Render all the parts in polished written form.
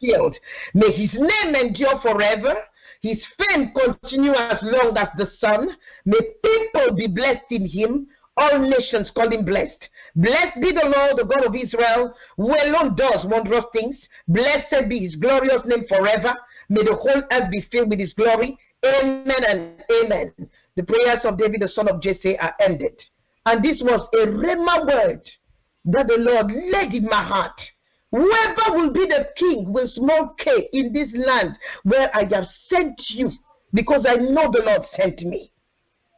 fulfilled. May his name endure forever. His fame continue as long as the sun. May people be blessed in him. All nations call him blessed. Blessed be the Lord, the God of Israel, who alone does wondrous things. Blessed be his glorious name forever. May the whole earth be filled with his glory. Amen and amen. The prayers of David, the son of Jesse, are ended. And this was a rhema word that the Lord laid in my heart. Whoever will be the king with small k in this land where I have sent you, because I know the Lord sent me.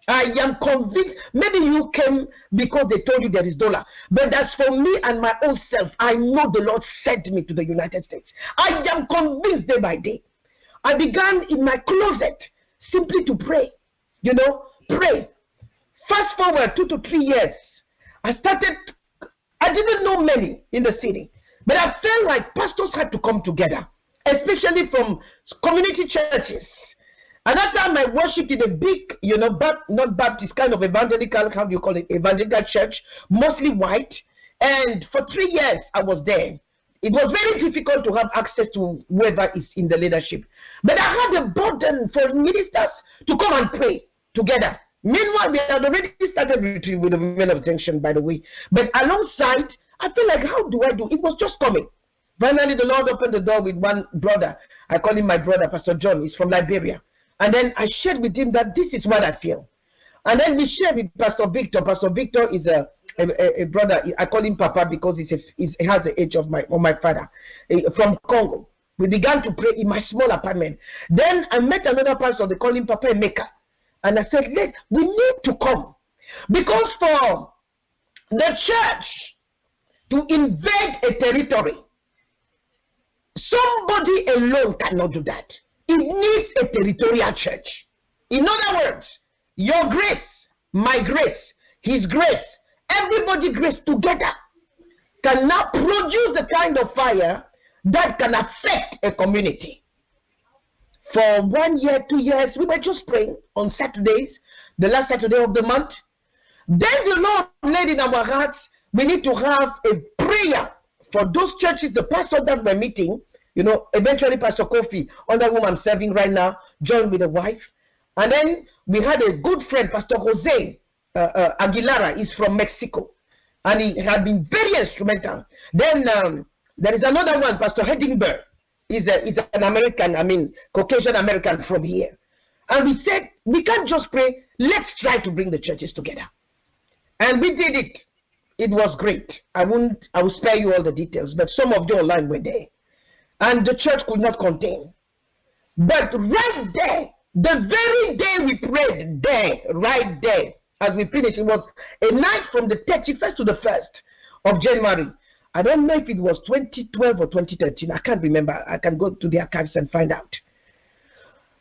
I am convinced. Maybe you came because they told you there is dollar. But as for me and my own self, I know the Lord sent me to the United States. I am convinced day by day. I began in my closet simply to pray. You know, pray. Fast forward 2 to 3 years. I didn't know many in the city. But I felt like pastors had to come together, especially from community churches. And that time I worshipped in a big, you know, not Baptist, kind of evangelical, how do you call it, evangelical church, mostly white. And for 3 years I was there. It was very difficult to have access to whoever is in the leadership. But I had a burden for ministers to come and pray together. Meanwhile, we had already started retreat with the Women of Junction, by the way. But alongside, I feel like, how do I do? It was just coming. Finally, the Lord opened the door with one brother. I call him my brother, Pastor John. He's from Liberia. And then I shared with him that this is what I feel. And then we shared with Pastor Victor. Pastor Victor is a brother. I call him Papa because he has the age of my father, from Congo. We began to pray in my small apartment. Then I met another pastor. They call him Papa Emeka. And I said, we need to come. Because for the church to invade a territory, somebody alone cannot do that. It needs a territorial church. In other words, your grace, my grace, his grace, everybody's grace together can now produce the kind of fire that can affect a community. For 1 year, 2 years, we were just praying on Saturdays, the last Saturday of the month. Then the Lord laid in our hearts, we need to have a prayer for those churches, the pastors that we're meeting. You know, eventually Pastor Kofi, under whom I'm serving right now, joined with a wife. And then we had a good friend, Pastor Jose Aguilara, is from Mexico. And he had been very instrumental. Then there is another one, Pastor Hedingberg. He's an American, Caucasian American from here. And we said, we can't just pray, let's try to bring the churches together. And we did it. It was great. I will spare you all the details, but some of you online were there. And the church could not contain. But right there, the very day we prayed there, right there, as we finished, it was a night from the 31st to the 1st of January. I don't know if it was 2012 or 2013. I can't remember. I can go to the archives and find out.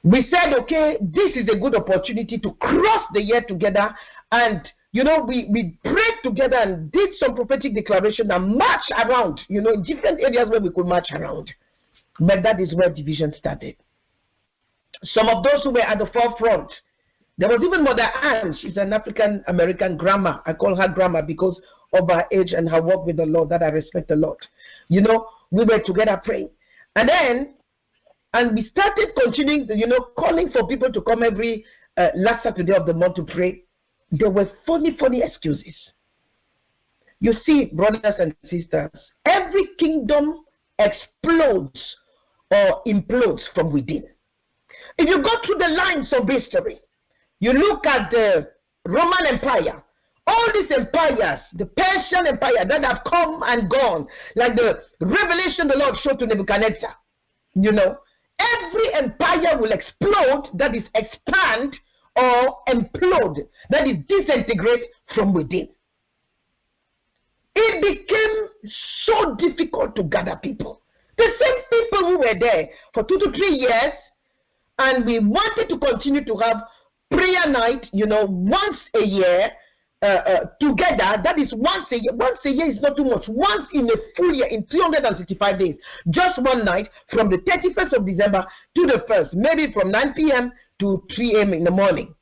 We said, okay, this is a good opportunity to cross the year together. And, you know, we prayed together and did some prophetic declaration and marched around, you know, in different areas where we could march around. But that is where division started. Some of those who were at the forefront, there was even Mother Anne. She's an African-American grandma. I call her grandma because of her age and her work with the Lord that I respect a lot. You know, we were together praying. And we started continuing, you know, calling for people to come every last Saturday of the month to pray. There were funny excuses. You see, brothers and sisters, every kingdom explodes or implodes from within. If you go through the lines of history, you look at the Roman Empire, all these empires, the Persian Empire that have come and gone, like the revelation the Lord showed to Nebuchadnezzar, you know, every empire will explode, that is expand, or implode, that is disintegrate from within. It became so difficult to gather people. The same people who were there for 2 to 3 years, and we wanted to continue to have prayer night, you know, once a year, together. That is once a year. Once a year is not too much. Once in a full year, in 365 days, just one night from the 31st of December to the 1st, maybe from 9 p.m. to 3 a.m. in the morning.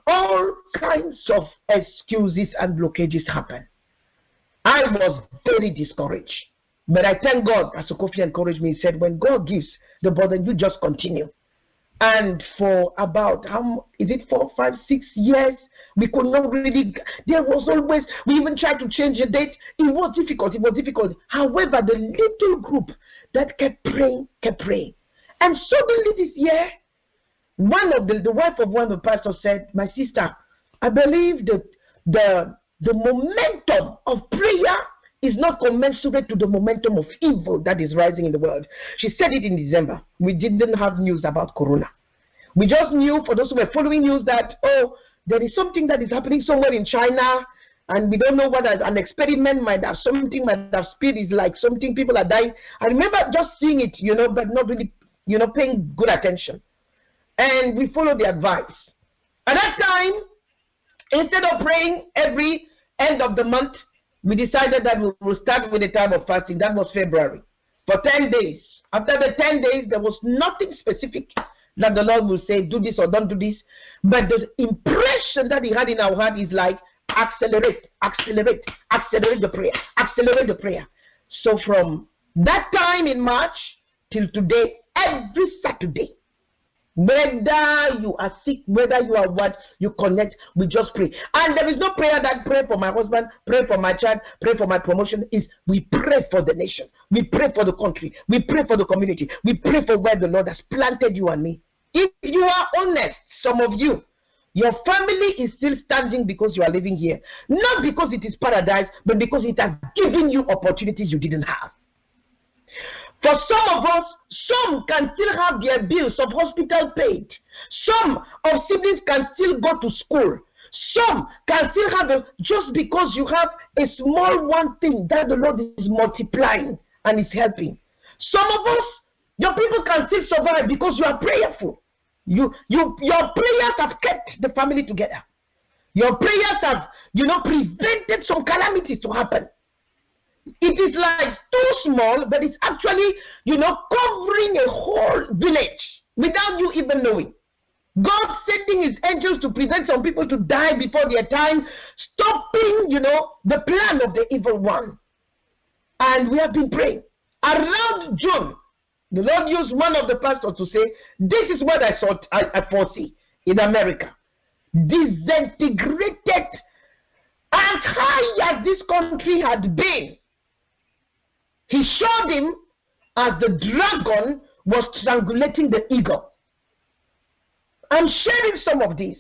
All kinds of excuses and blockages happen. I was very discouraged. But I thank God, Pastor Kofi encouraged me. He said, when God gives the burden, you just continue. And for about, 4, 5, 6 years, we could not really, there was always, we even tried to change the date. It was difficult. However, the little group that kept praying. And suddenly this year, the wife of one of the pastors said, my sister, I believe that the momentum of prayer is not commensurate to the momentum of evil that is rising in the world. She said it in December. We didn't have news about Corona. We just knew, for those who were following news, that, there is something that is happening somewhere in China, and we don't know whether an experiment might have speed, is like something, people are dying. I remember just seeing it, but not really, paying good attention. And we followed the advice. At that time, instead of praying every end of the month, we decided that we will start with a time of fasting. That was February. For 10 days. After the 10 days, there was nothing specific that the Lord will say, do this or don't do this. But the impression that he had in our heart is like, accelerate the prayer. So from that time in March till today, every Saturday, whether you are sick, whether you are what, you connect, we just pray. And there is no prayer that pray for my husband, pray for my child, pray for my promotion. Is we pray for the nation. We pray for the country. We pray for the community. We pray for where the Lord has planted you and me. If you are honest, some of you, your family is still standing because you are living here. Not because it is paradise, but because it has given you opportunities you didn't have. For some of us, some can still have their bills of hospital paid. Some of siblings can still go to school. Some can still have just because you have a small one thing that the Lord is multiplying and is helping. Some of us, your people can still survive because you are prayerful. Your prayers have kept the family together. Your prayers have, prevented some calamities to happen. It is like too small, but it's actually, covering a whole village without you even knowing. God sending his angels to prevent some people to die before their time, stopping, the plan of the evil one. And we have been praying. Around June, the Lord used one of the pastors to say, this is what I foresee in America. Disintegrated as high as this country had been. He showed him as the dragon was strangulating the eagle. I'm sharing some of these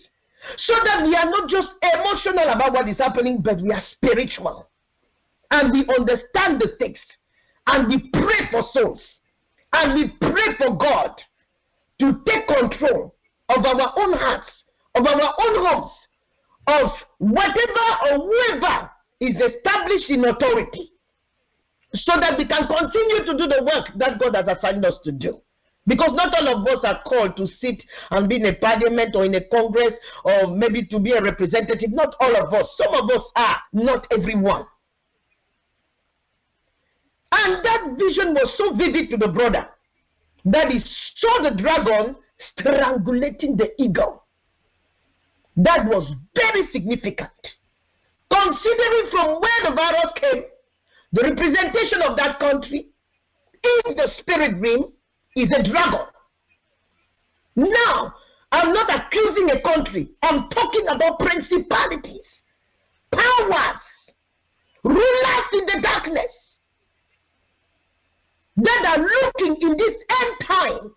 so that we are not just emotional about what is happening, but we are spiritual. And we understand the text. And we pray for souls. And we pray for God to take control of our own hearts, of our own homes, of whatever or whoever is established in authority, so that we can continue to do the work that God has assigned us to do. Because not all of us are called to sit and be in a parliament or in a congress or maybe to be a representative. Not all of us. Some of us are, not everyone. And that vision was so vivid to the brother that he saw the dragon strangulating the eagle. That was very significant. Considering from where the virus came, the representation of that country in the spirit realm is a dragon. Now, I'm not accusing a country. I'm talking about principalities, powers, rulers in the darkness that are looking in this end time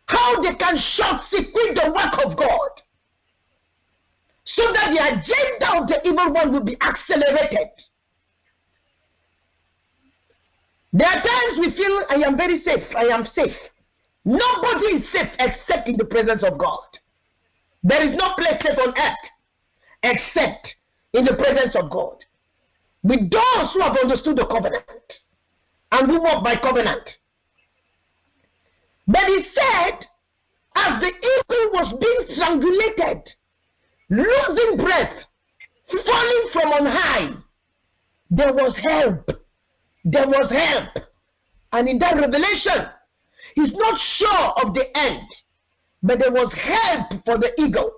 how they can short-circuit the work of God so that the agenda of the evil one will be accelerated. There are times we feel, I am very safe, I am safe. Nobody is safe except in the presence of God. There is no place safe on earth except in the presence of God. With those who have understood the covenant and who walk by covenant. But he said, as the eagle was being strangulated, losing breath, falling from on high, there was help. There was help. And in that revelation, he's not sure of the end, but there was help for the eagle.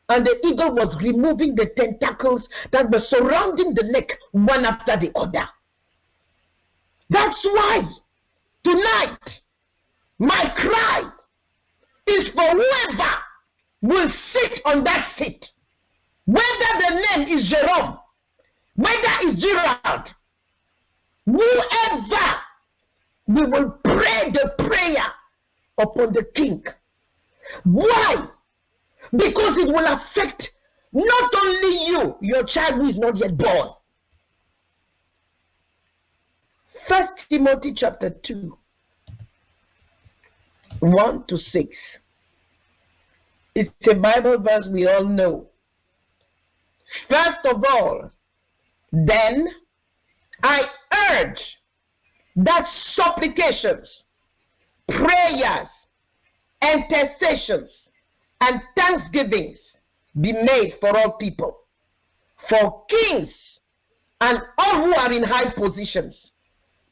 And the eagle was removing the tentacles that were surrounding the neck one after the other. That's why tonight my cry is for whoever will sit on that seat, whether the name is Jerome, whether it's Gerald, whoever, we will pray the prayer upon the king. Why? Because it will affect not only you, your child who is not yet born. 1 Timothy chapter 2, 1 to 6. It's a Bible verse we all know. First of all, then I urge that supplications, prayers, intercessions, and thanksgivings be made for all people, for kings and all who are in high positions,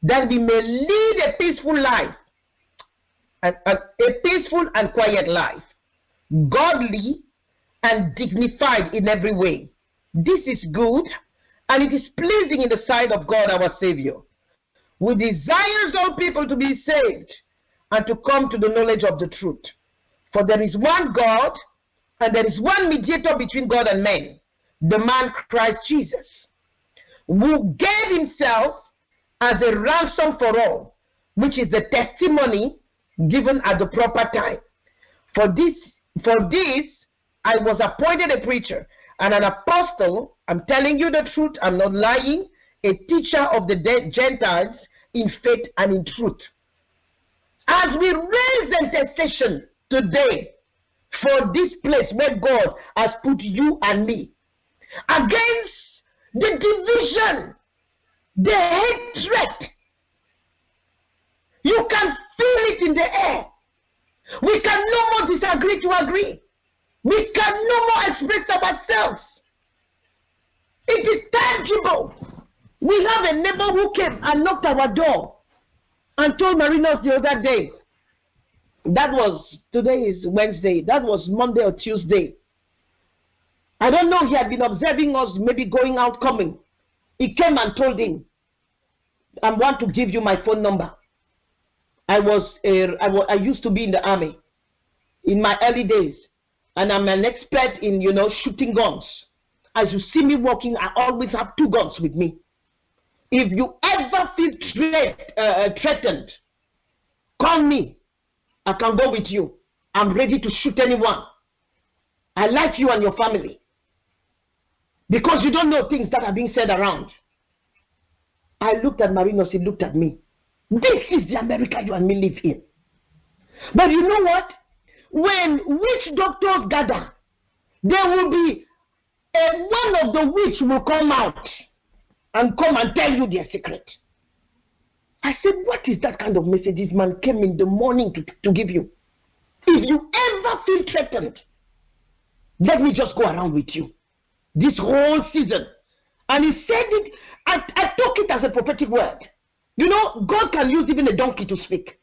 that we may lead a peaceful life, a peaceful and quiet life, godly and dignified in every way. This is good, and it is pleasing in the sight of God our Savior, who desires all people to be saved and to come to the knowledge of the truth. For there is one God, and there is one mediator between God and men, the man Christ Jesus, who gave himself as a ransom for all, which is the testimony given at the proper time. For this I was appointed a preacher and an apostle. I'm telling you the truth, I'm not lying, a teacher of the Gentiles in faith and in truth. As we raise intercession today for this place where God has put you and me, against the division, the hatred, you can feel it in the air. We can no more disagree to agree. We can no more express ourselves. It is tangible. We have a neighbor who came and knocked our door and told Marinos the other day. Today is Wednesday. That was Monday or Tuesday. I don't know, he had been observing us, maybe going out, coming. He came and told him, I want to give you my phone number. I used to be in the army in my early days, and I'm an expert in, shooting guns. As you see me walking, I always have 2 guns with me. If you ever feel threatened, call me. I can go with you. I'm ready to shoot anyone. I like you and your family. Because you don't know things that are being said around. I looked at Marinos, he looked at me. This is the America you and me live in. But you know what? When witch doctors gather, there will be one of the witch will come out and come and tell you their secret. I said, what is that kind of message this man came in the morning to give you? If you ever feel threatened, let me just go around with you this whole season. And he said it, I took it as a prophetic word. God can use even a donkey to speak.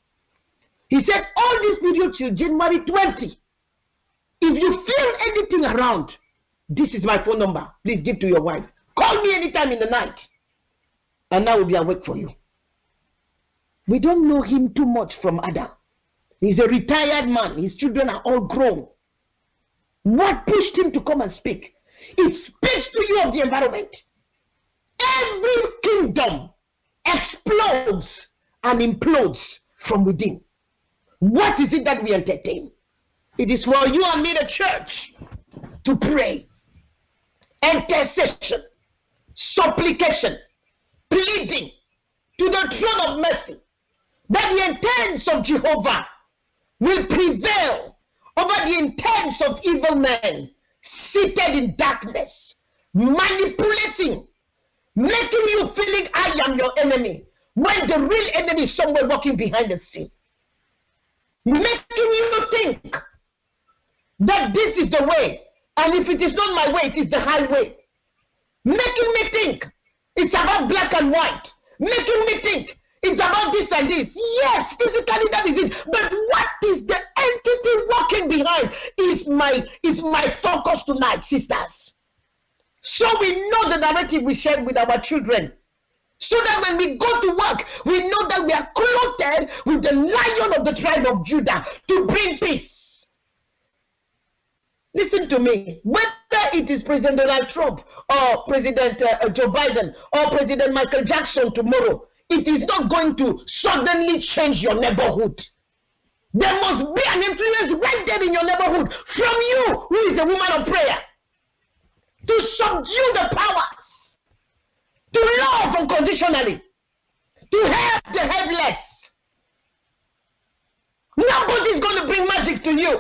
He said, all this period till January 20, if you feel anything around, this is my phone number. Please give to your wife. Call me anytime in the night, and I will be awake for you. We don't know him too much from Adam. He's a retired man. His children are all grown. What pushed him to come and speak? It speaks to you of the environment. Every kingdom explodes and implodes from within. What is it that we entertain? It is for you and me, the church, to pray. Intercession, supplication, pleading to the throne of mercy, that the intents of Jehovah will prevail over the intents of evil men seated in darkness, manipulating, making you feeling I am your enemy, when the real enemy is somewhere walking behind the scene. Making you think that this is the way, and if it is not my way, it is the highway. Making me think it's about black and white. Making me think it's about this and this. Yes, physically that is it. But what is the entity walking behind is my focus tonight, sisters. So we know the narrative we shared with our children. So that when we go to work, we know that we are clothed with the Lion of the tribe of Judah to bring peace. Listen to me. Whether it is President Donald Trump or President Joe Biden or President Michael Jackson tomorrow, it is not going to suddenly change your neighborhood. There must be an influence right there in your neighborhood from you, who is a woman of prayer, to subdue the powers, to love unconditionally, to help the helpless. Nobody is going to bring magic to you.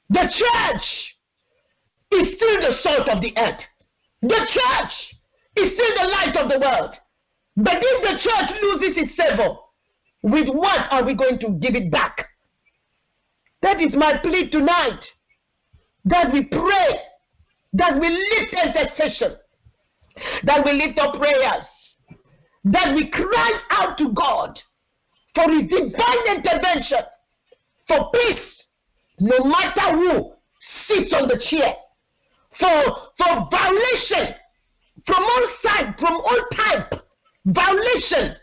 The church is still the salt of the earth. The church is still the light of the world. But if the church loses its savor, with what are we going to give it back? That is my plea tonight. That we pray, that we lift intercession, that we lift up prayers, that we cry out to God for His divine intervention, for peace, no matter who sits on the chair, for violation from all sides, from all type, violation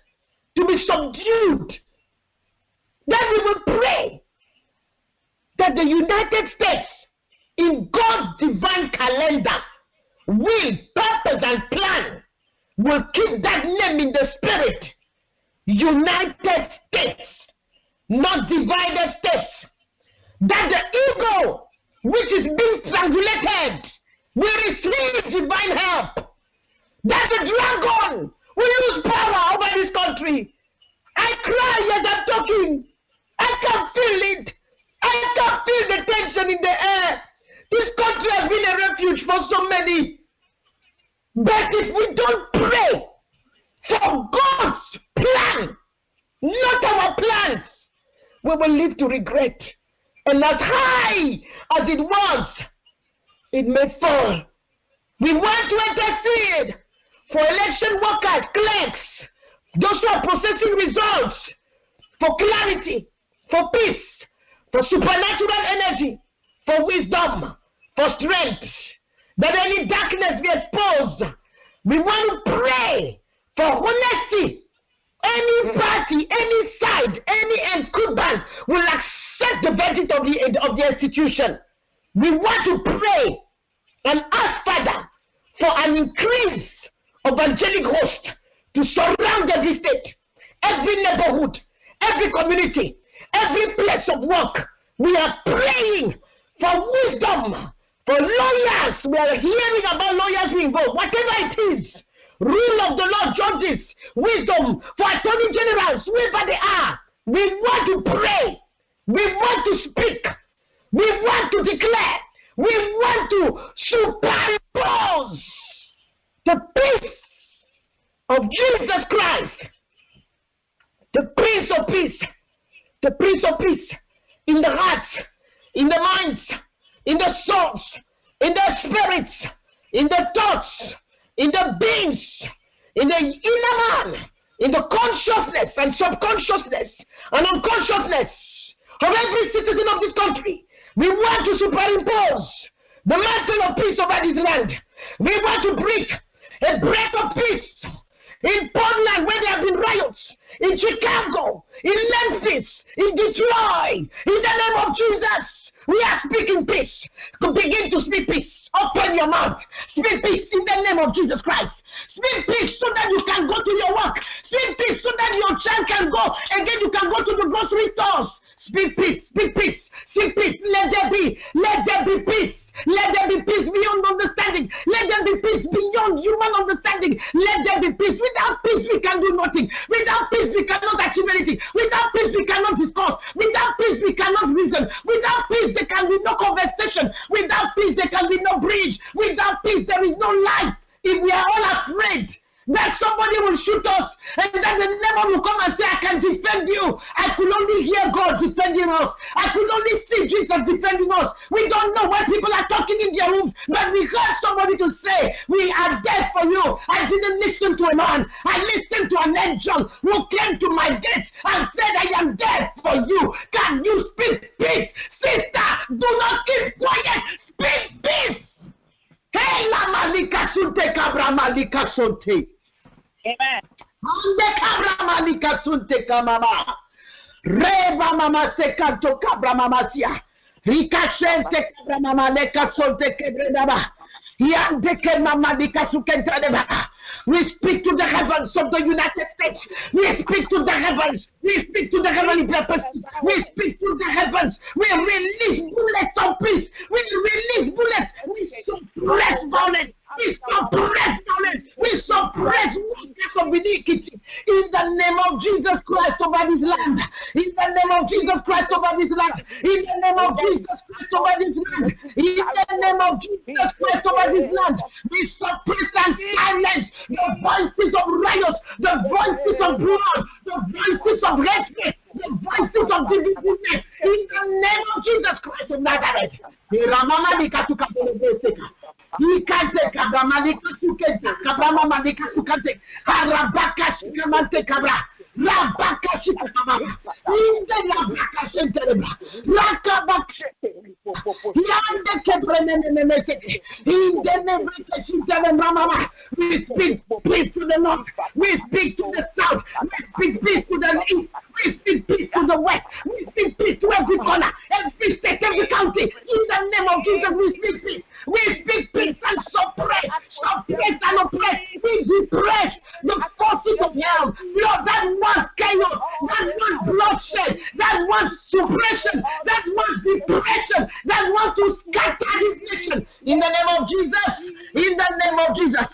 to be subdued. That we will pray that the United States, in God's divine calendar, will, purpose, and plan, will keep that name in the spirit. United States, not divided states. That the eagle, which is being strangulated, will receive divine help. That the dragon will lose power over this country. I cry as I'm talking. I can feel it. I can feel the tension in the air. This country has been a refuge for so many. But if we don't pray for God's plan, not our plans, we will live to regret. And as high as it was, it may fall. We want to intercede for election workers, clerks, those who are processing results, for clarity, for peace, for supernatural energy, for wisdom, for strength, that any darkness be exposed. We want to pray for honesty. Any party, any side, any incumbent will accept the verdict of the institution. We want to pray and ask Father for an increase of angelic host to surround every state, every neighborhood, every community, every place of work. We are praying for wisdom, for lawyers. We are hearing about lawyers being involved, whatever it is. Rule of the law, judges, wisdom for attorney generals, whoever they are. We want to pray. We want to speak. We want to declare. We want to superimpose the peace of Jesus Christ, the Prince of Peace, the Prince of Peace in the hearts, in the minds, in the souls, in the spirits, in the thoughts, in the beings, in the inner man, in the consciousness and subconsciousness and unconsciousness of every citizen of this country. We want to superimpose the mantle of peace over this land. We want to break a breath of peace in Portland, where there have been riots, in Chicago, in Memphis, in Detroit. In the name of Jesus, we are speaking peace. Begin to speak peace. Open your mouth. Speak peace in the name of Jesus Christ. Speak peace so that you can go to your work. Speak peace so that your child can go. Again, you can go to the grocery stores. Speak peace. Speak peace. Speak peace. Let there be peace. Let there be peace beyond understanding. Let there be peace beyond human understanding. Let there be peace. Without peace, we can do nothing. Without peace, we cannot achieve anything. Without peace, we cannot discuss. Without peace, we cannot reason. Without peace, there can be no conversation. Without peace, there can be no bridge. Without peace, there is no life. If we are all afraid that somebody will shoot us and that the devil will come and say, I can defend you. I could only hear God defending us. I could only see Jesus defending us. We don't know why people are talking in their rooms, but we heard somebody to say, we are dead for you. I didn't listen to a man. I listened to an angel who came to my gate and said, I am dead for you. Can you speak peace? Sister, do not keep quiet. Speak peace. Hey, la malika sunte kabra malika sunte. Amen. Sante Kamama. Reba Mama Sekanto Kabra Mama Sia. Rikashente Kabra Mama Leka Solte Kebredaba. Yandeke Mama Dika Sukentadeba. We speak to the heavens of the United States. We speak to the heavens. We speak to the heavenly purposes. We speak to the heavens. We release bullets of peace. We release bullets. We suppress violence. We suppress violence. We suppress workers of iniquity. In the name of Jesus Christ over this land. In the name of Jesus Christ over this land. In the name of Jesus Christ over this land. In the name of Jesus Christ over this land. We suppress and silence the voices of riot, the voices of blood, the voices of hatred, the voices of divisiveness. In the name of Jesus Christ of Nazareth. We speak peace to the north, we speak to the south, we speak peace to the east, we speak peace to the west, we speak peace to every corner, every state, every county. In the name of Jesus, we speak peace. We speak peace and suppress and oppress. We depress the forces of hell. Lord, that wants chaos, that wants bloodshed, that wants suppression, that wants depression, that wants to scatter this nation. In the name of Jesus, in the name of Jesus.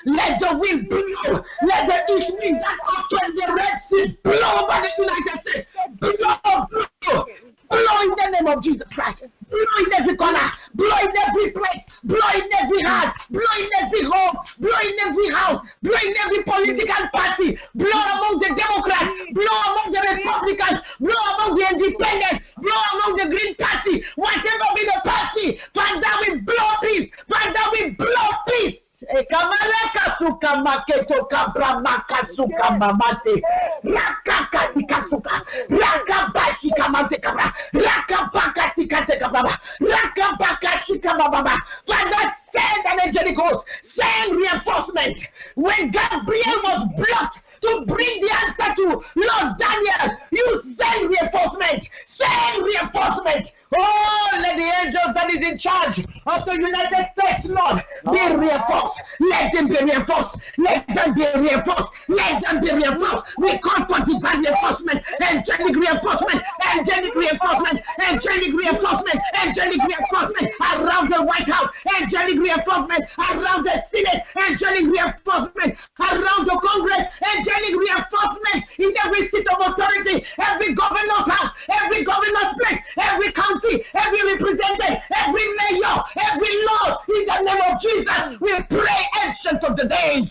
Let the wind blow. Let the east wind that opens the Red Sea blow over the United States. Blow. Blow in the name of Jesus Christ. Blow in every corner. Blow in every place. Blow in every heart. Blow in every home. Blow in every house. Blow in every political party. Blow among the Democrats. Blow among the Republicans. Blow among the Independents. Blow among the Green Party. Whatever be the party. Father, we blow peace. Father, we blow peace. Ekamaleka suka maketo kabra makasuka mamate rakaka tikasuka rakabashi kamate kabra rakabaka tikate kabra rakabaka shikama baba. Father, send an angelic host, send reinforcement. When Gabriel was blocked to bring the answer to Lord Daniel, you send reinforcement. Send reinforcement. Oh, let the angels that is in charge of the United States, Lord, be reinforced. Let them be reinforced. Let them be reinforced. Let them be reinforced. We call for divine reinforcement, angelic reinforcement, angelic reinforcement, angelic reinforcement, angelic reinforcement around the White House, angelic reinforcement around the Senate, angelic reinforcement around the Congress, angelic reinforcement in every seat of authority, every governor's house, every governor's place, every county, every representative, every mayor, every law, in the name of Jesus, we pray, ancient of the days.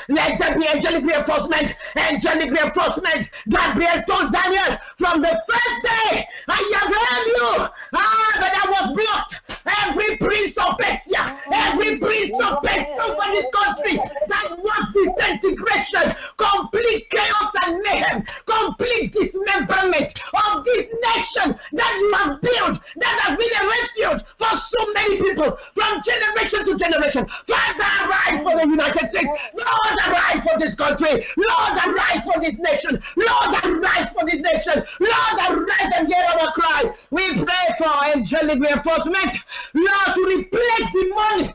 Let there be angelic reinforcement. Angelic reinforcement. Gabriel told Daniel from the first day, I have heard you. But I was blocked. Every prince of Persia, every prince of Persia over this country that wants disintegration, complete chaos and mayhem, complete dismemberment of this nation that you have built, that has been a refuge for so many people from generation to generation. Father, arise for the United States. Lord, arise for this country. Lord, arise for this nation. Lord, arise for this nation. Lord, arise and hear our cry. We pray for angelic reinforcement. Lord, to replace demons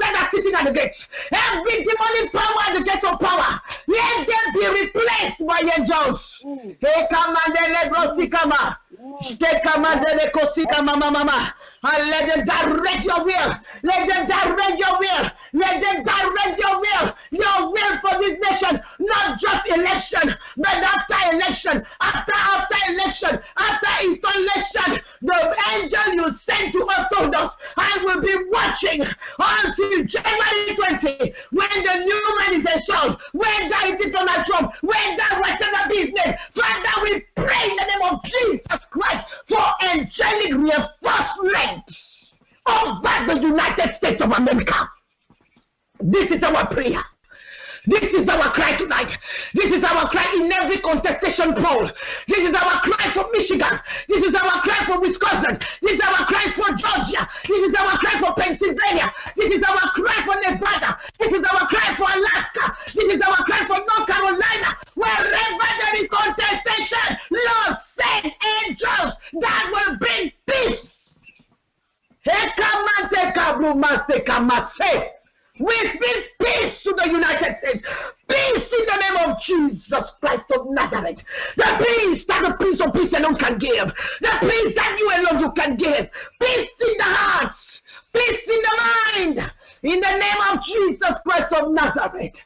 that are sitting at the gates. Every demonic power at the gates of power, let them be replaced by angels. And let them direct your will. Let them direct your will. Let them direct your will. Your will for this nation. Not just election, but after election, after election, after installation, the angel you sent to us told us, I will be watching until January 20, when the new man is installed, when there is Donald Trump, when there whatever business. Father, we pray in the name of Jesus Christ for angelic reinforcement over the United States of America. This is our prayer. This is our cry tonight. This is our cry in every contestation poll. This is our cry for Michigan. This is our cry for Wisconsin. This is our cry for Georgia. This is our cry for Pennsylvania. This is our cry for Nevada. This is our cry for Alaska. This is our cry for North Carolina. Wherever there is contestation, Lord, send angels that will bring peace. We speak peace to the United States. Peace in the name of Jesus Christ of Nazareth. The peace that the Prince of Peace alone can give. The peace that you alone you can give. Peace in the hearts. Peace in the mind. In the name of Jesus Christ of Nazareth.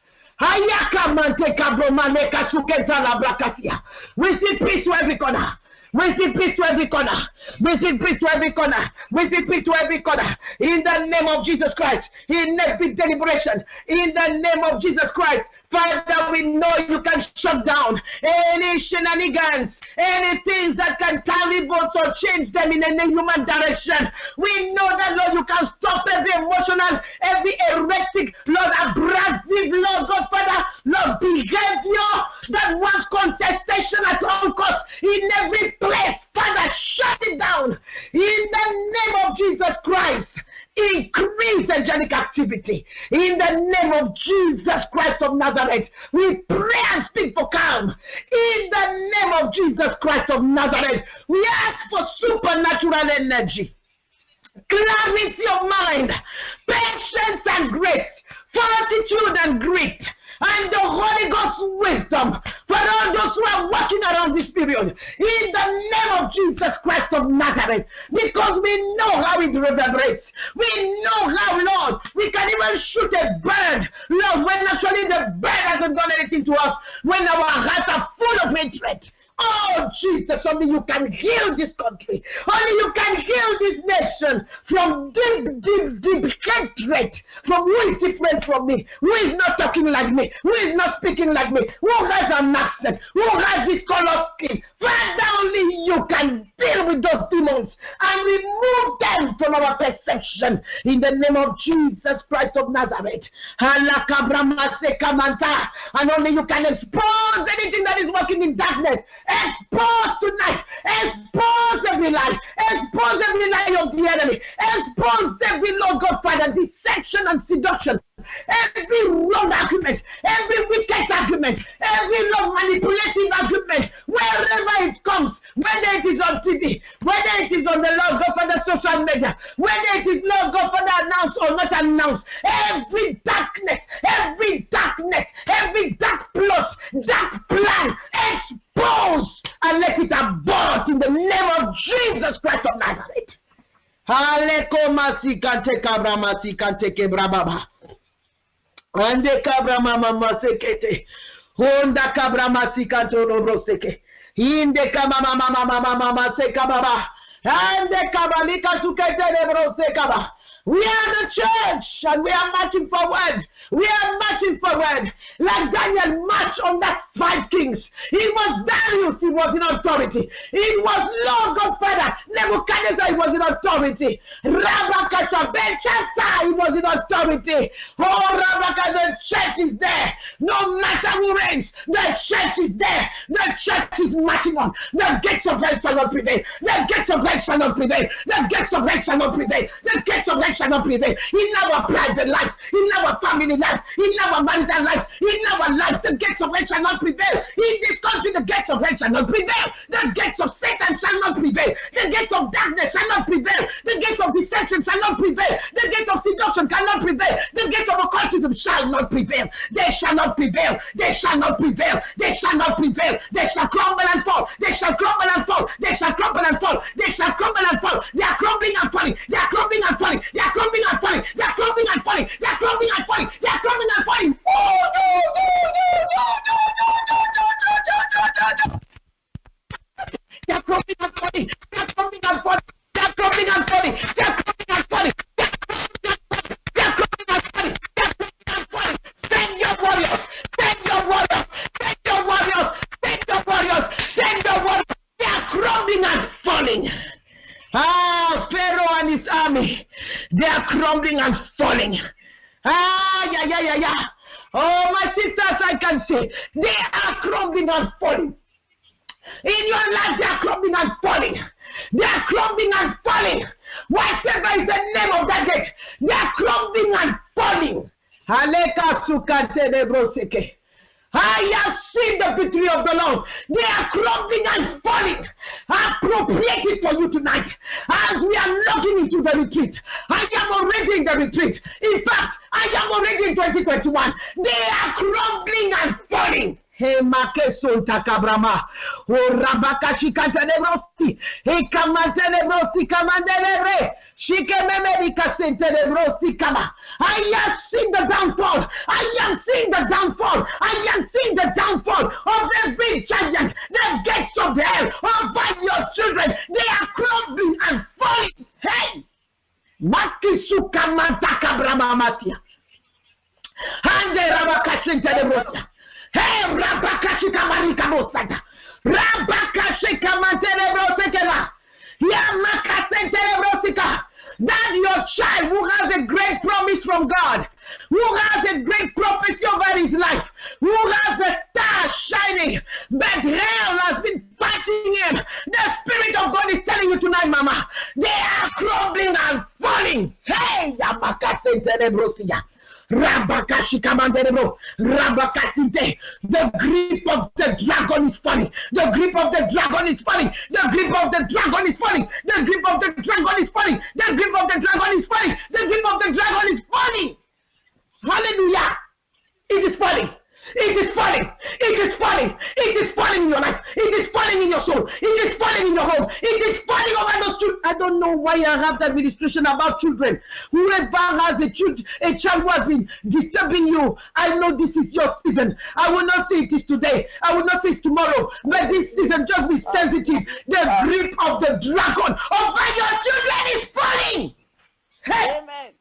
We see peace to every corner. We see peace to every corner. We see peace to every corner. We see peace to every corner. In the name of Jesus Christ. In every deliberation. In the name of Jesus Christ. Father, we know you can shut down any shenanigans, anything that can tally votes or change them in any human direction. We know that, Lord, you can stop every emotional, every heretic, Lord, abrasive, Lord, God, Father, Lord, behavior that wants contestation at all costs in every place. Father, shut it down in the name of Jesus Christ. Increase angelic activity in the name of Jesus Christ of Nazareth. We pray and speak for calm in the name of Jesus Christ of Nazareth. We ask for supernatural energy, clarity of mind, patience and grace, fortitude and grit, and the Holy Ghost wisdom for all those who are watching around this period in the name of Jesus Christ of Nazareth, because we know how it reverberates. We know how, Lord, we can even shoot a bird, Lord, when actually the bird hasn't done anything to us, when our hearts are full of hatred. Oh, Jesus, only you can heal this country. Only you can heal this nation from deep hatred. From who is different from me, who is not talking like me, who is not speaking like me, who has an accent, who has this color skin. Father, only you can deal with those demons and remove them from our perception. In the name of Jesus Christ of Nazareth. And only you can expose anything that is working in darkness. Expose tonight. Expose every lie. Expose every lie of the enemy. Expose every, Lord God, Father, deception and seduction. Every wrong argument. Every wicked argument. Every, Lord, manipulative argument. Wherever it comes. Whether it is on TV. Whether it is on the, Lord God, Father, social media. Whether it is, Lord God, Father, announced or not announced. Every darkness. Every darkness. Every dark plot. Dark plan. Expose and let it abort in the name of Jesus Christ of Nazareth. Haleko masikante kabra masikante kebrababa. Ande kabra mama masekete. Honda kabra masikante robroseke. Inde kama mama sekababa. Ande kabalika sukete rebrosekaba. We are the church and we are marching forward. We are marching forward. Like Daniel marched on that 5 kings. It was Darius, he was in authority. It was Lord God Father. Nebuchadnezzar, he was in authority. Rabakasha, Belshazzar, he was in authority. Oh, Rabakasha, the church is there. No matter who reigns, the church is there. The church is marching on. The gates of hell shall not prevail. The gates of hell shall not prevail. The gates of hell shall not prevail. The gates of hell shall not prevail in our private life, in our family life, in our marital life, in our life. The gates of hell shall not prevail. In this country, the gates of hell shall not prevail. The gates of Satan shall not prevail. The gates of darkness shall not prevail. The gates of deception shall not prevail. The gates of seduction cannot prevail. The gates of occultism shall not prevail. They shall not prevail. They shall not prevail. They shall not prevail. They shall crumble and fall. They shall crumble and fall. They shall crumble and fall. They shall crumble and fall. They are crumbling and falling. They are crumbling and falling. They are crumbling and falling. They are crumbling and falling. They are crumbling and falling. They are crumbling and falling. Oh no no no no no no no no no no. They are crumbling and falling. They are crumbling and falling. They are crumbling and falling. They are crumbling and falling. They are crumbling and falling. They are crumbling and falling. Send your warriors. Send your warriors. Send your warriors. Send your warriors. Send your warriors. They are crumbling and falling. Ah, Pharaoh and his army, they are crumbling and falling. Ah, yeah. Oh, my sisters, I can see they are crumbling and falling. In your life, they are crumbling and falling. They are crumbling and falling. Whatever is the name of that gate, they are crumbling and falling. I have seen the victory of the Lord. They are crumbling and falling. Appropriate it for you tonight. As we are looking into the retreat, I am already in the retreat. In fact, I am already in 2021. They are crumbling and falling. He makeson takabrama. O rabakashi kantelebrosi. He kamantelebrosi kamandelebre. Shikememedika sentelebrosi kama. I have seen the downfall. I am seeing the downfall. I am seeing the downfall of every giant. The gates of hell over your children. They are crumbling and falling. Hey! Makisu kamantakabrama matia. Hande rabakashi sentelebrosi. Hey, Rabakashika Marika Mosata. Rabakashika Mantelebrosekeva. Yamakasentelebrosika. That your child who has a great promise from God, who has a great prophecy over his life, who has a star shining, but hell has been fighting him. The Spirit of God is telling you tonight, Mama, they are crumbling and falling. Hey, Yamakasentelebrosika. Rabakashikamandelebro, Rabakasinte. The grip of the dragon is falling. The grip of the dragon is falling. The grip of the dragon is falling. The grip of the dragon is falling. The grip of the dragon is falling. The grip of the dragon is falling. Hallelujah. It is falling. It is falling. It is falling. It is falling in your life. It is falling in your soul. It is falling in your home. It is falling over those children. I don't know why I have that administration about children. Whoever has a child who has been disturbing you, I know this is your season. I will not say it is today. I will not say it tomorrow. But this season, just be sensitive. The grip of the dragon over your children is falling. Hey. Amen.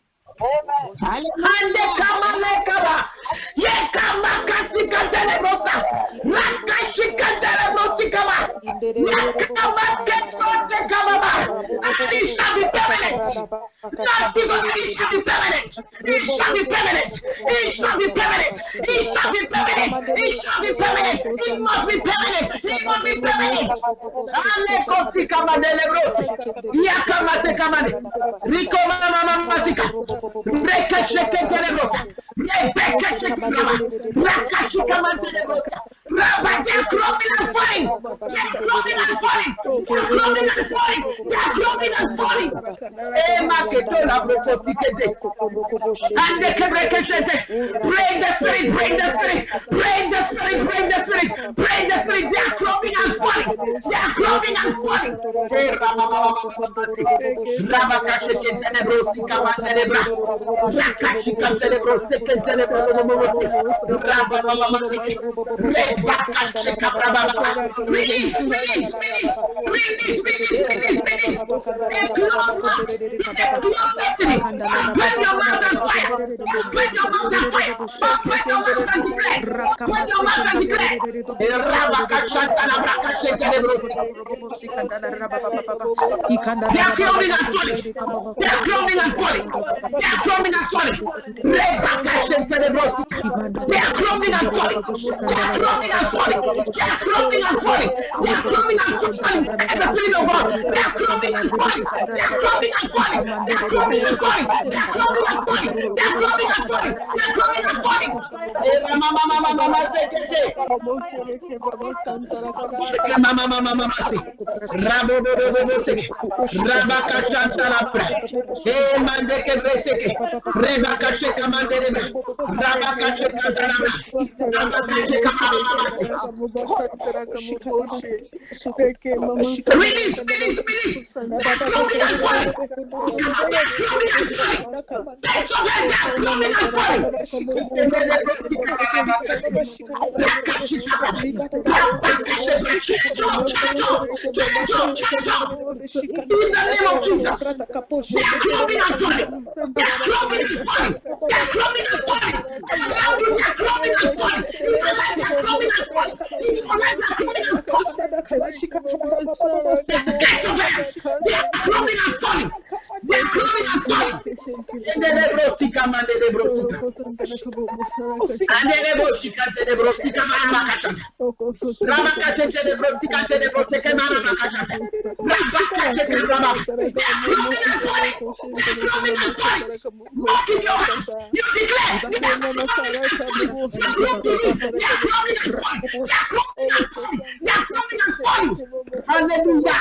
Hallelujah.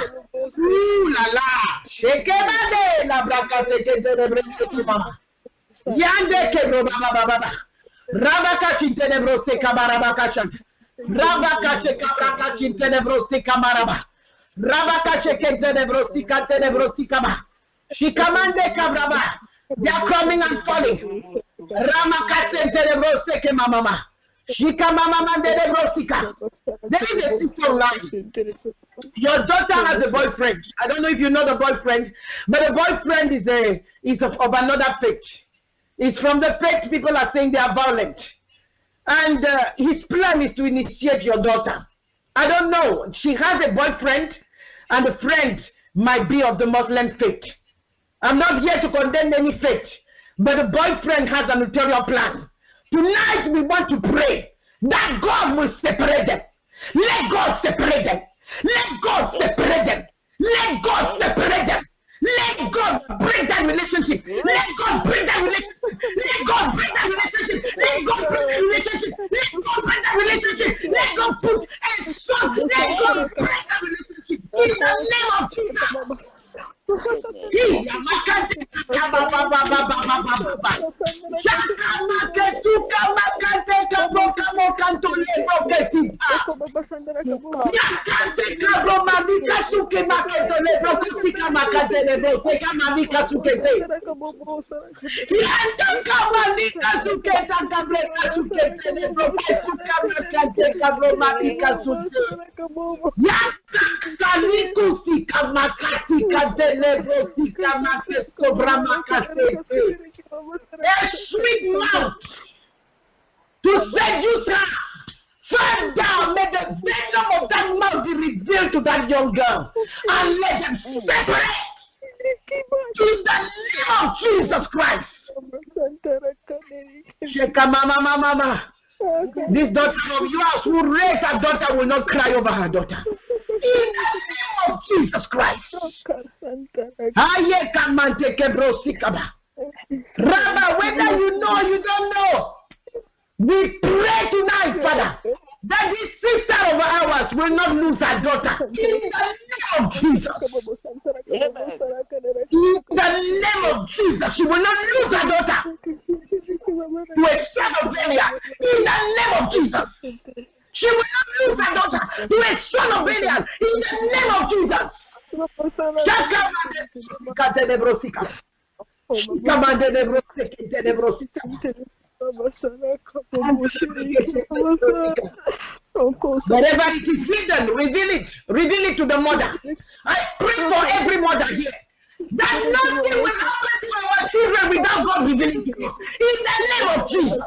Ooh la la. Shekebade la braka sekete mama. Yande ke baba. Rabaka chintenebro se kabarabaka chan. Rabaka se kabraka chintenebro se kamaraba. Rabaka chekentenebro se kantenebro se kama. Shikamande kabraba. They are coming and falling. Ramaka chintenebro se ke mama. Shikamama mandenebro sika. There is a sister line. Your daughter has a boyfriend. I don't know if you know the boyfriend, but the boyfriend is of another faith. It's from the faith people are saying they are violent. And his plan is to initiate your daughter. I don't know. She has a boyfriend, and the friend might be of the Muslim faith. I'm not here to condemn any faith, but the boyfriend has an ulterior plan. Tonight we want to pray that God will separate them. Let God separate them. Let God separate them. Let God separate them. Let God break that relationship. Let God break that relationship. Let God break that relationship. Let God break that relationship. Let God break that relationship. Let God put a son. Let God break that relationship. In the name of Jesus. A sweet mouth to seduce her. Father, may the venom of that mouth be revealed to that young girl and let them separate in the name of Jesus Christ. Mama. This daughter of yours who raised her daughter will not cry over her daughter. In the name of Jesus Christ. Rabba, whether you know or you don't know, we pray tonight, Father, that this sister of ours will not lose her daughter. In the name of Jesus. In the name of Jesus, she will not lose her daughter to a son of Belial. In the name of Jesus. She will not lose her daughter to a son of Belial. In the name of Jesus. Wherever it is hidden, reveal it. Reveal it to the mother. I pray for every mother here that nothing will happen to our children without God revealing to us. In the name of Jesus.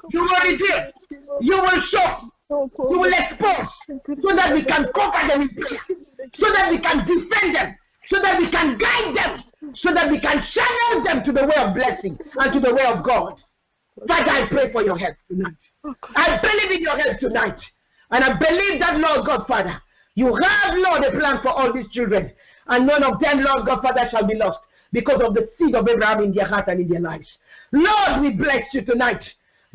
You will reveal. You will show. You will expose. So that we can conquer them in prayer. So that we can defend them. So that we can guide them. So that we can channel them to the way of blessing and to the way of God. Father, I pray for your help tonight. I believe in your help tonight. And I believe that, Lord God, Father, you have, Lord, a plan for all these children. And none of them, Lord God, Father, shall be lost because of the seed of Abraham in their heart and in their lives. Lord, we bless you tonight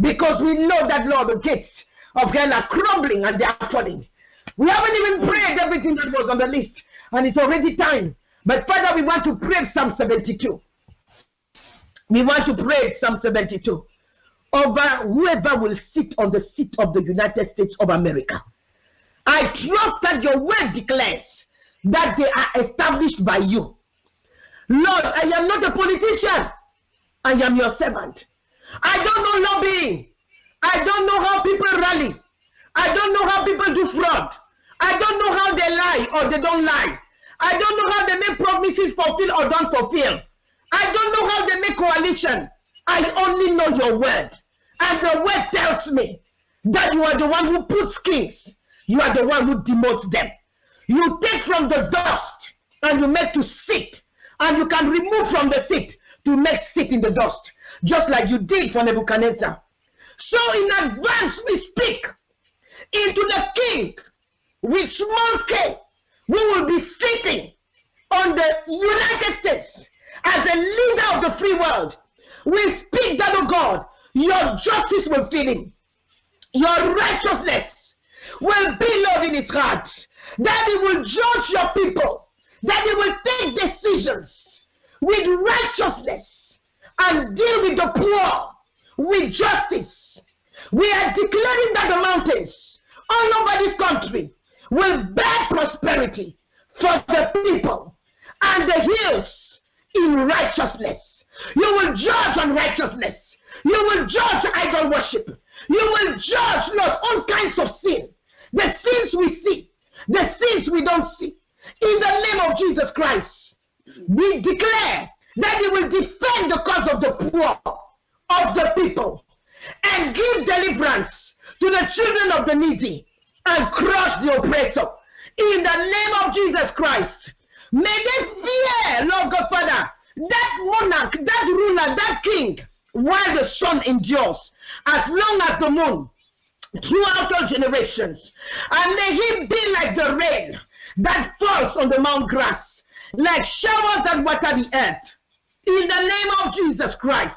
because we know that, Lord, the gates of hell are crumbling and they are falling. We haven't even prayed everything that was on the list. And it's already time. But, Father, we want to pray Psalm 72. We want to pray Psalm 72. Over whoever will sit on the seat of the United States of America. I trust that your word declares that they are established by you. Lord, I am not a politician. I am your servant. I don't know lobbying. I don't know how people rally. I don't know how people do fraud. I don't know how they lie or they don't lie. I don't know how they make promises fulfill or don't fulfill. I don't know how they make coalition. I only know your word. And the word tells me that you are the one who puts kings. You are the one who demotes them. You take from the dust and you make to sit. And you can remove from the seat to make sit in the dust. just like you did for Nebuchadnezzar. So in advance we speak into the king with small K, who will be sitting on the United States as a leader of the free world. We speak that, oh God, your justice will fill him. Your righteousness will be love in his heart. That he will judge your people. That he will take decisions with righteousness and deal with the poor with justice. We are declaring that the mountains all over this country will bear prosperity for the people, and the hills in righteousness. You will judge on righteousness. You will judge idol worship. You will judge, Lord, all kinds of sin. The sins we see, the sins we don't see. In the name of Jesus Christ, we declare that He will defend the cause of the poor, of the people, and give deliverance to the children of the needy and crush the oppressor. In the name of Jesus Christ, may they fear, Lord God Father, that monarch, that ruler, that king, while the sun endures, as long as the moon, throughout all generations. And may he be like the rain that falls on the mount grass, like showers that water the earth. In the name of Jesus Christ,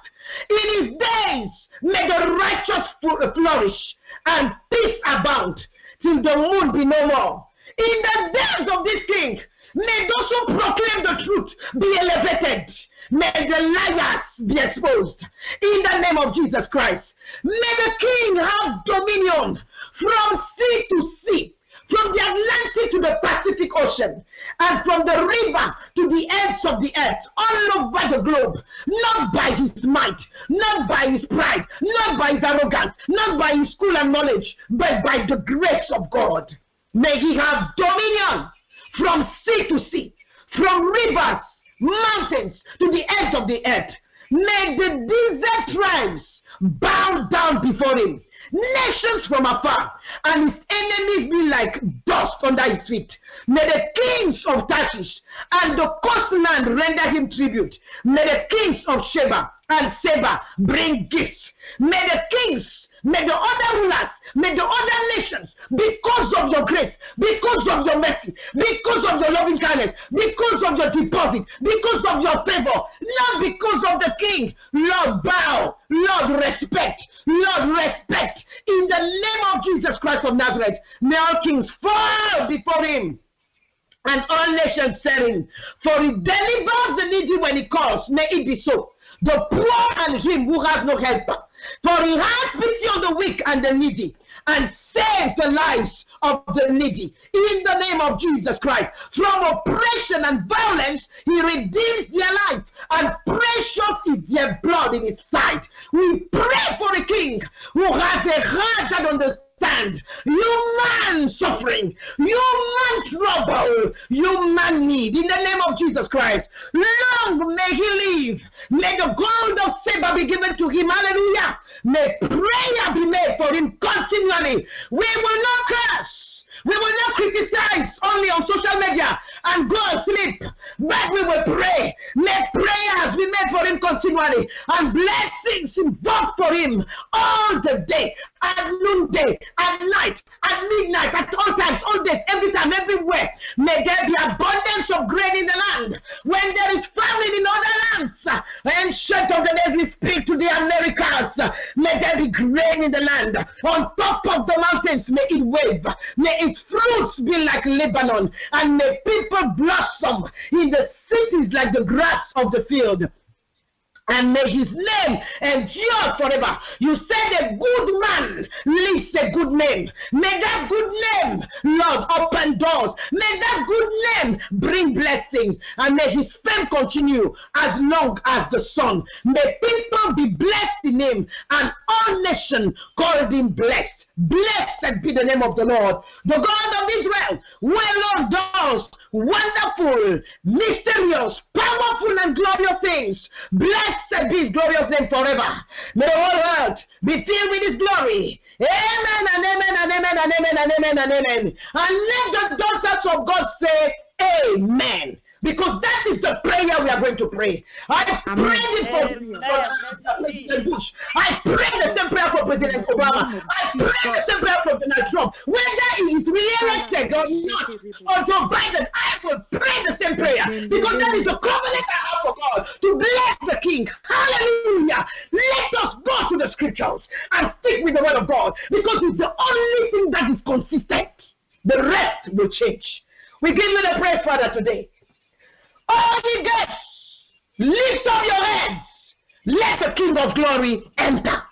in his days, may the righteous flourish and peace abound till the moon be no more. In the days of this king, may those who proclaim the truth be elevated. May the liars be exposed. In the name of Jesus Christ, may the king have dominion from sea to sea, from the Atlantic to the Pacific Ocean, and from the river to the ends of the earth, all over the globe, not by his might, not by his pride, not by his arrogance, not by his school and knowledge, but by the grace of God. May he have dominion from sea to sea, from rivers, mountains, to the ends of the earth. May the desert tribes bow down before him, nations from afar, and his enemies be like dust under his feet. May the kings of Tarshish and the coastland render him tribute. May the kings of Sheba and Seba bring gifts. May the kings, may the other rulers, may the other nations, because of your grace, because of your mercy, because of your loving kindness, because of your deposit, because of your favor, not because of the king, Lord, bow, Lord, respect, Lord, respect. In the name of Jesus Christ of Nazareth, may all kings fall before him, and all nations serving. For he delivers the needy when he calls. May it be so. The poor and him who has no helper. For he has pity on the weak and the needy, and saves the lives of the needy. In the name of Jesus Christ, from oppression and violence, he redeems their life, and precious is their blood in his sight. We pray for a king who has a heart that understands human suffering, human trouble, human need. In the name of Jesus Christ, long may he live. May the gold of Seba be given to him. Hallelujah. May prayer be made for him continually. We will not curse. We will not criticize only on social media and go and sleep, but we will pray. May prayers be made for him continually, and blessings invoked for him all the day, at noonday, at night, at midnight, at all times, all days, every time, everywhere. May there be abundance of grain in the land. When there is famine in other lands, and shut of the days we speak to the Americas, may there be grain in the land. On top of the mountains, may it wave. May its fruits be like Lebanon, and may people blossom in the cities like the grass of the field. And may his name endure forever. You said a good man leaves a good name. May that good name, Lord, open doors. May that good name bring blessings. And may his fame continue as long as the sun. May people be blessed in him, and all nations call him blessed. Blessed be the name of the Lord, the God of Israel, who alone does wonderful, mysterious, powerful, and glorious things. Blessed be his glorious name forever. May the whole earth be filled with his glory. Amen and amen and amen and amen and amen and amen. And let the daughters of God say, Amen. Because that is the prayer we are going to pray. I prayed it for President Bush. I prayed the same prayer for President Obama. I prayed the same prayer for Donald Trump. Whether he is re-elected or not, or Joe Biden, I will pray the same prayer. Because that is the covenant I have for God to bless the King. Hallelujah. Let us go to the scriptures and stick with the word of God. Because it's the only thing that is consistent. The rest will change. We give you the praise, Father, today. All the gates, lift up your heads. Let the King of Glory enter.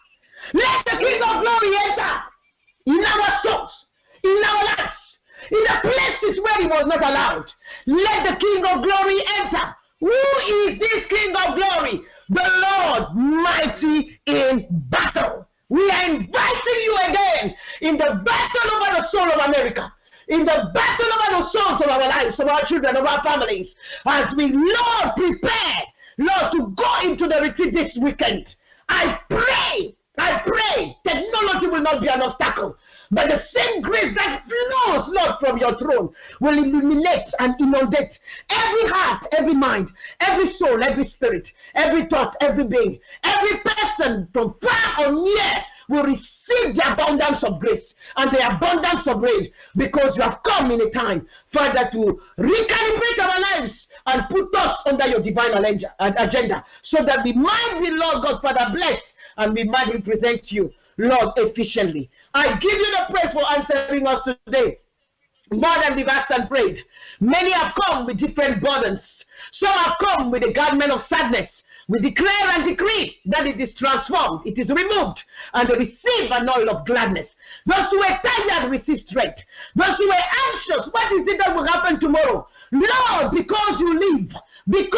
Let the King of Glory enter in our souls, in our lives, in the places where he was not allowed. Let the King of Glory enter. Who is this King of Glory? The Lord mighty in battle. We are inviting you again in the battle over the soul of America. In the battle over the souls of our lives, of our children, of our families, as we, Lord, prepare, Lord, to go into the retreat this weekend. I pray, technology will not be an obstacle, but the same grace that flows, Lord, from your throne will illuminate and inundate every heart, every mind, every soul, every spirit, every thought, every being, every person from far or near will receive the abundance of grace and the abundance of rain, because you have come in a time, Father, to recalibrate our lives and put us under your divine agenda, so that we might be, Lord God, Father, blessed, and we might represent you, Lord, efficiently. I give you the praise for answering us today. More than we've asked and prayed. Many have come with different burdens. Some have come with a garment of sadness. We declare and decree that it is transformed, it is removed, and they receive an oil of gladness. Those who were tired receive strength. Those who were anxious, what is it that will happen tomorrow? Lord, because you live, we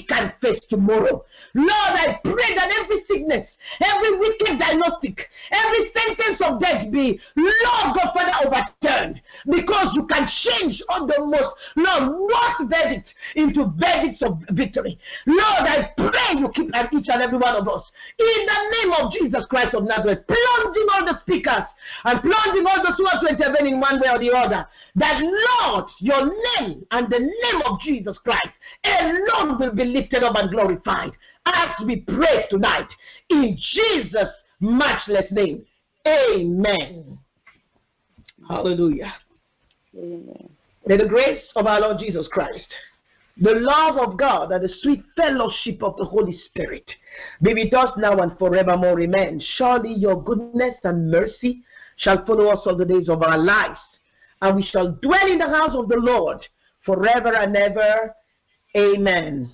can face tomorrow. Lord, I pray that every sickness, every wicked diagnostic, every sentence of death be, Lord God, Father, overturned. Because you can change on the most, Lord, worst verdict into verdicts of victory. Lord, I pray you keep each and every one of us. In the name of Jesus Christ of Nazareth, plunging all the speakers and plunging all those who want to intervene in one way or the other, that, Lord, your name and the name of Jesus Christ alone will be lifted up and glorified as we pray tonight. In Jesus' matchless name. Amen. Hallelujah. Amen. May the grace of our Lord Jesus Christ, the love of God, and the sweet fellowship of the Holy Spirit be with us now and forevermore. Amen. Surely your goodness and mercy shall follow us all the days of our lives, and we shall dwell in the house of the Lord forever and ever. Amen.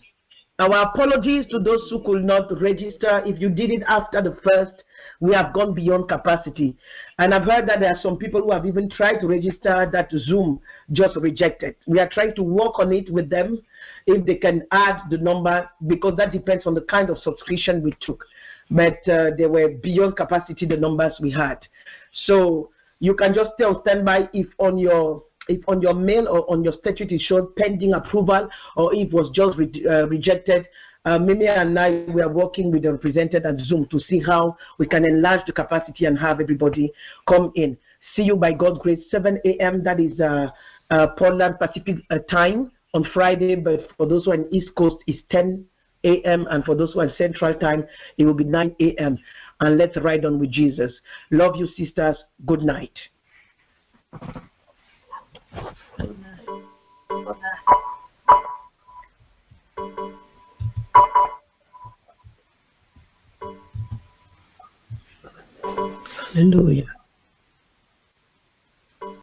Our apologies to those who could not register. If you did it after the first, we have gone beyond capacity. And I've heard that there are some people who have even tried to register that Zoom just rejected. We are trying to work on it with them if they can add the number, because that depends on the kind of subscription we took. But they were beyond capacity, the numbers we had. So you can just stay on standby if on your mail or on your statute it showed pending approval, or if it was just rejected. Mimi and I, we are working with the representative at Zoom to see how we can enlarge the capacity and have everybody come in. See you by God's grace, 7 a.m. That is Portland Pacific time on Friday, but for those who are in East Coast, it's 10 a.m. and for those who are Central time, it will be 9 a.m. And let's ride on with Jesus. Love you, sisters. Good night. Hallelujah.